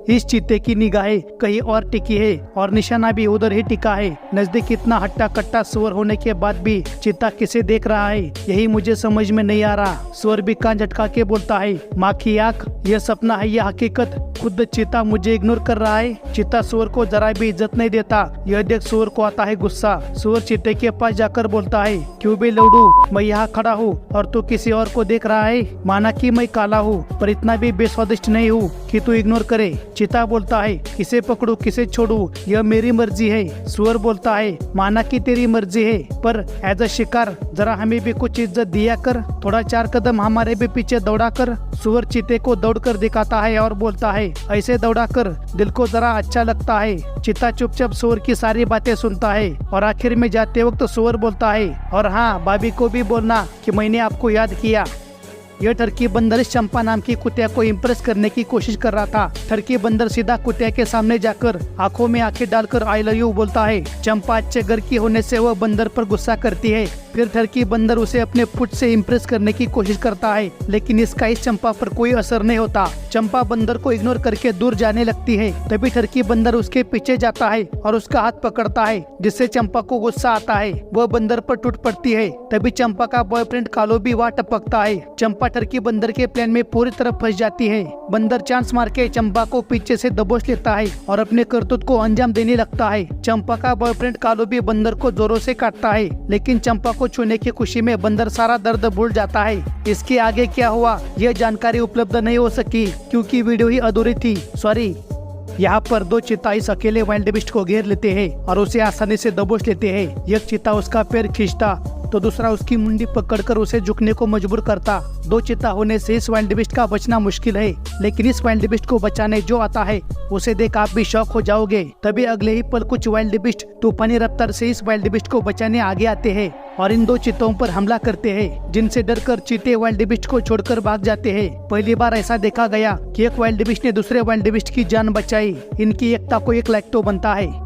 इस चीते की निगाहें कहीं और टिकी है और निशाना भी उधर ही टिका है। नजदीक इतना हट्टा कट्टा सुअर होने के बाद भी चीता किसे देख रहा है, यही मुझे समझ में नहीं आ रहा। सुअर भी कान झटका के बोलता है, माँ की आँख, यह सपना है या हकीकत? खुद चीता मुझे इग्नोर कर रहा है। चीता सुअर को जरा भी इज्जत नहीं देता। यह देख सुअर को आता है गुस्सा। सुअर चीते के पास जाकर बोलता है, क्यों बे लौडू, मैं यहाँ खड़ा हूँ और तू किसी और को देख रहा है। माना कि मैं काला हूँ पर इतना भी बेस्वादिष्ट नहीं हूँ कि तू इग्नोर करे। चीता बोलता है, किसे पकड़ू किसे छोड़ू यह मेरी मर्जी है। सुअर बोलता है, माना कि तेरी मर्जी है पर एज अ शिकार जरा हमें भी कुछ इज्जत दिया कर, थोड़ा 4 कदम हमारे भी पीछे दौड़ा कर। सुअर चीते को दौड़कर दिखाता है और बोलता है, ऐसे दौड़ा कर दिल को जरा अच्छा लगता है। चीता चुपचाप सुअर की सारी बातें सुनता है और आखिर में जाते वक्त सुअर बोलता है, और हाँ, भाभी को भी बोलना कि मैंने आपको याद किया। यह टर्की बंदर चंपा नाम की कुतिया को इम्प्रेस करने की कोशिश कर रहा था। टर्की बंदर सीधा कुतिया के सामने जाकर आंखों में आंखें डालकर आई लव यू बोलता है। चंपा अच्छे घर की होने से वह बंदर पर गुस्सा करती है। फिर टर्की बंदर उसे अपने फुट से इम्प्रेस करने की कोशिश करता है, लेकिन इसका इस चंपा पर कोई असर नहीं होता। चंपा बंदर को इग्नोर करके दूर जाने लगती है। तभी टर्की बंदर उसके पीछे जाता है और उसका हाथ पकड़ता है, जिससे चंपा को गुस्सा आता है। वह बंदर पर टूट पड़ती है। तभी चंपा का बॉयफ्रेंड कालो भी वहाँ टपकता है। चंपा टर्की बंदर के प्लान में पूरी तरह फंस जाती है। बंदर चांस मार के चंपा को पीछे से दबोच लेता है और अपने करतूत को अंजाम देने लगता है। चंपा का बॉयफ्रेंड कालो भी बंदर को जोरों से काटता है, लेकिन चंपा को छूने की खुशी में बंदर सारा दर्द भूल जाता है। इसके आगे क्या हुआ यह जानकारी उपलब्ध नहीं हो सकी क्योंकि वीडियो ही अधूरी थी। सॉरी। यहाँ पर 2 चीता इस अकेले वाइल्ड बीस्ट को घेर लेते हैं और उसे आसानी से दबोच लेते हैं। एक चीता उसका पैर खींचता तो दूसरा उसकी मुंडी पकड़कर उसे झुकने को मजबूर करता। 2 चीता होने से इस वाइल्ड बीस्ट का बचना मुश्किल है, लेकिन इस वाइल्ड बीस्ट को बचाने जो आता है उसे देख आप भी शॉक हो जाओगे। तभी अगले ही पल कुछ वाइल्ड बीस्ट तूफानी रफ्तार से इस वाइल्ड बीस्ट को बचाने आगे आते हैं और इन 2 चीतों पर हमला करते हैं, जिनसे डरकर चीते वाइल्ड बीस्ट को छोड़कर भाग जाते हैं। पहली बार ऐसा देखा गया कि एक वाइल्ड बीस्ट ने दूसरे वाइल्ड बीस्ट की जान बचाई। इनकी एकता को एक लाइक तो बनता है।